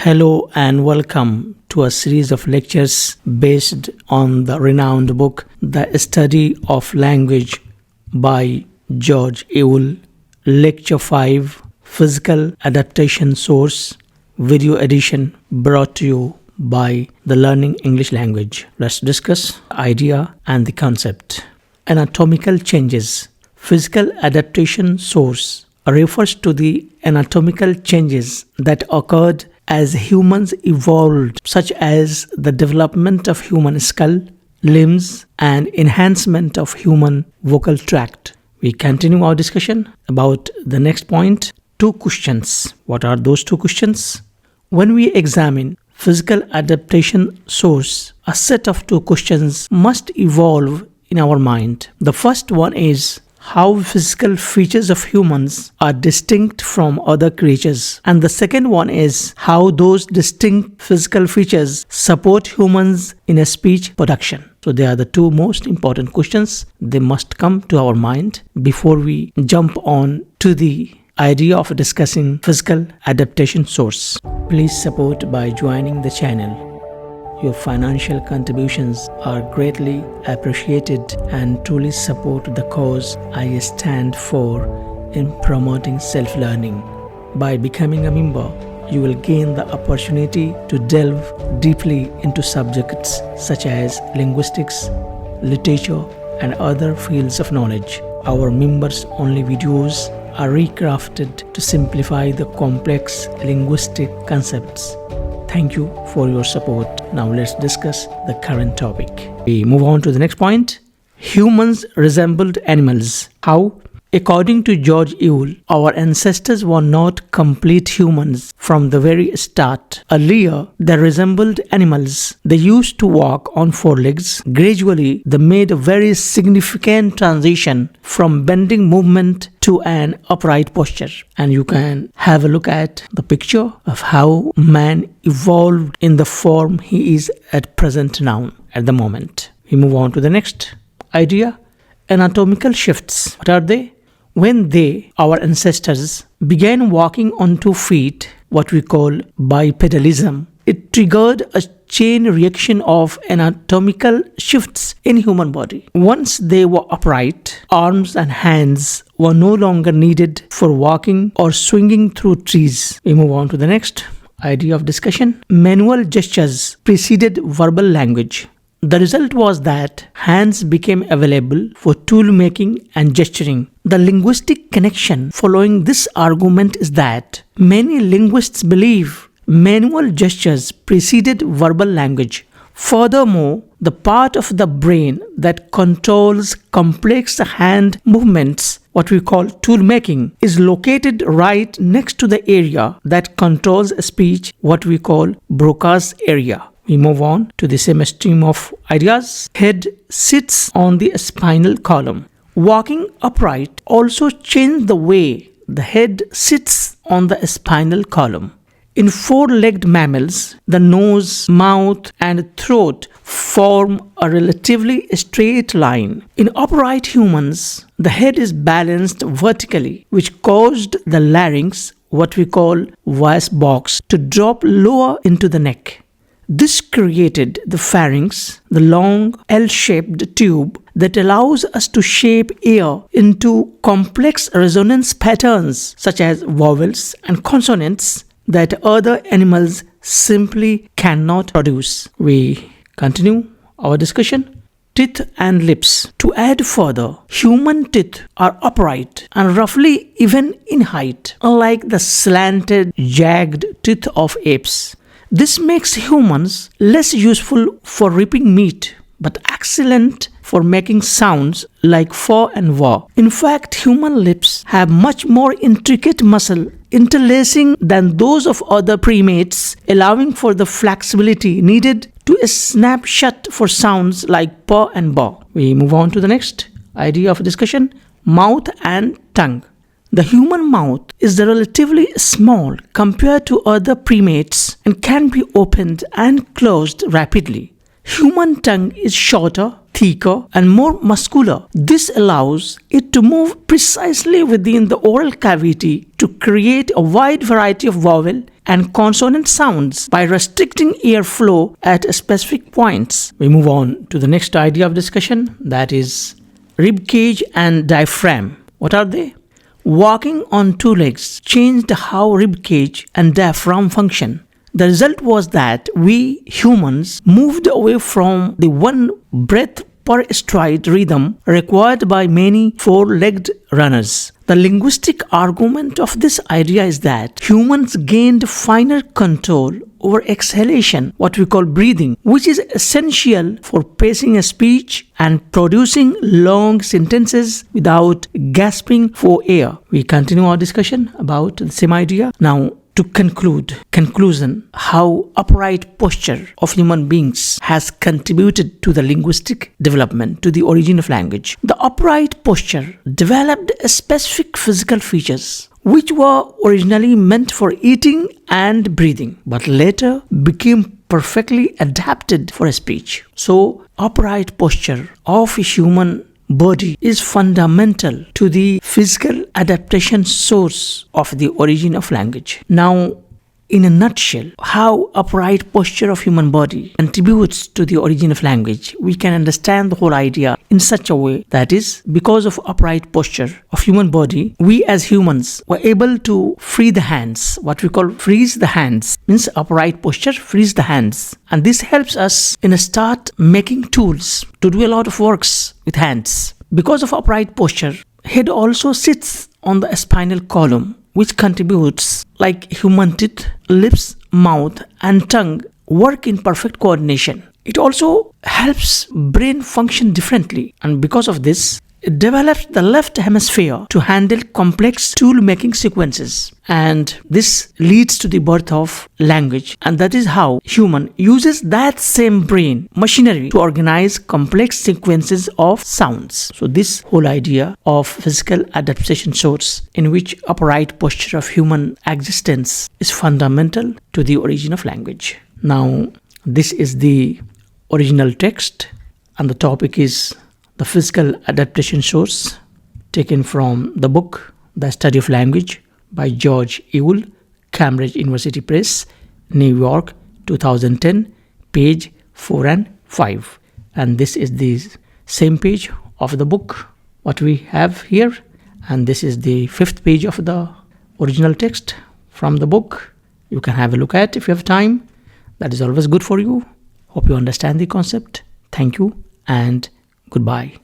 Hello and welcome to a series of lectures based on the renowned book The Study of Language by George Yule, Lecture-5, Physical Adaptation Source, video edition brought to you by the Learning English Language. Let's discuss the idea and the concept. Anatomical changes. Physical adaptation source refers to the anatomical changes that occurred as humans evolved, such as the development of human skull, limbs, and enhancement of human vocal tract. We continue our discussion about the next point. 2 questions. What are those 2 questions? When we examine physical adaptation source, a set of 2 questions must evolve in our mind. The first one is how physical features of humans are distinct from other creatures. And the second one is how those distinct physical features support humans in a speech production. So they are the 2 most important questions. They must come to our mind before we jump on to the idea of discussing physical adaptation source. Please support by joining the channel. Your financial contributions are greatly appreciated and truly support the cause I stand for in promoting self-learning. By becoming a member, you will gain the opportunity to delve deeply into subjects such as linguistics, literature, and other fields of knowledge. Our members-only videos are recrafted to simplify the complex linguistic concepts. Thank you for your support. Now let's discuss the current topic. We move on to the next point. Humans resembled animals. How? According to George Yule, our ancestors were not complete humans from the very start. Earlier, they resembled animals. They used to walk on 4 legs. Gradually, they made a very significant transition from bending movement to an upright posture. And you can have a look at the picture of how man evolved in the form he is at present now, at the moment. We move on to the next idea. Anatomical shifts. What are they? When they, our ancestors, began walking on 2 feet, what we call bipedalism, it triggered a chain reaction of anatomical shifts in human body. Once they were upright, arms and hands were no longer needed for walking or swinging through trees. We move on to the next idea of discussion. Manual gestures preceded verbal language. The result was that hands became available for tool making and gesturing. The linguistic connection following this argument is that many linguists believe manual gestures preceded verbal language. Furthermore, the part of the brain that controls complex hand movements, what we call tool making, is located right next to the area that controls speech, what we call Broca's area. We move on to the same stream of ideas. Head sits on the spinal column. Walking upright also changed the way the head sits on the spinal column. In 4-legged mammals, the nose, mouth, and throat form a relatively straight line. In upright humans, the head is balanced vertically, which caused the larynx, what we call voice box, to drop lower into the neck. This created the pharynx, the long L-shaped tube that allows us to shape air into complex resonance patterns such as vowels and consonants that other animals simply cannot produce. We continue our discussion. Teeth and lips. To add further, human teeth are upright and roughly even in height, unlike the slanted, jagged teeth of apes. This makes humans less useful for ripping meat, but excellent for making sounds like fur and war. In fact, human lips have much more intricate muscle interlacing than those of other primates, allowing for the flexibility needed to snap shut for sounds like purr and baw. We move on to the next idea of discussion. Mouth and tongue. The human mouth is relatively small compared to other primates and can be opened and closed rapidly. Human tongue is shorter, thicker, and more muscular. This allows it to move precisely within the oral cavity to create a wide variety of vowel and consonant sounds by restricting airflow at specific points. We move on to the next idea of discussion, that is ribcage and diaphragm. What are they? Walking on two legs changed how ribcage and diaphragm function. The result was that we humans moved away from the one breath per stride rhythm required by many four-legged runners. The linguistic argument of this idea is that humans gained finer control over exhalation, what we call breathing, which is essential for pacing a speech and producing long sentences without gasping for air. We continue our discussion about the same idea. Now, to conclusion, how upright posture of human beings has contributed to the linguistic development, to the origin of language. The upright posture developed specific physical features which were originally meant for eating and breathing, but later became perfectly adapted for speech. So, upright posture of a human body is fundamental to the physical adaptation source of the origin of language. Now, in a nutshell, how upright posture of human body contributes to the origin of language, we can understand the whole idea in such a way, that is, because of upright posture of human body, we as humans were able to free the hands. What we call freeze the hands means upright posture frees the hands, and this helps us in start making tools to do a lot of works with hands. Because of upright posture, head also sits on the spinal column, which contributes like human teeth, lips, mouth and tongue work in perfect coordination. It also helps brain function differently, and because of this, it develops the left hemisphere to handle complex tool-making sequences, and this leads to the birth of language, and that is how human uses that same brain machinery to organize complex sequences of sounds. So this whole idea of physical adaptation source, in which upright posture of human existence is fundamental to the origin of language. Now, this is the original text, and the topic is the physical adaptation source, taken from the book The Study of Language by George Yule, Cambridge University Press, New York, 2010, page 4 and 5. And this is the same page of the book what we have here, and this is the 5th page of the original text from the book. You can have a look at if you have time. That is always good for you. Hope you understand the concept. Thank you and goodbye.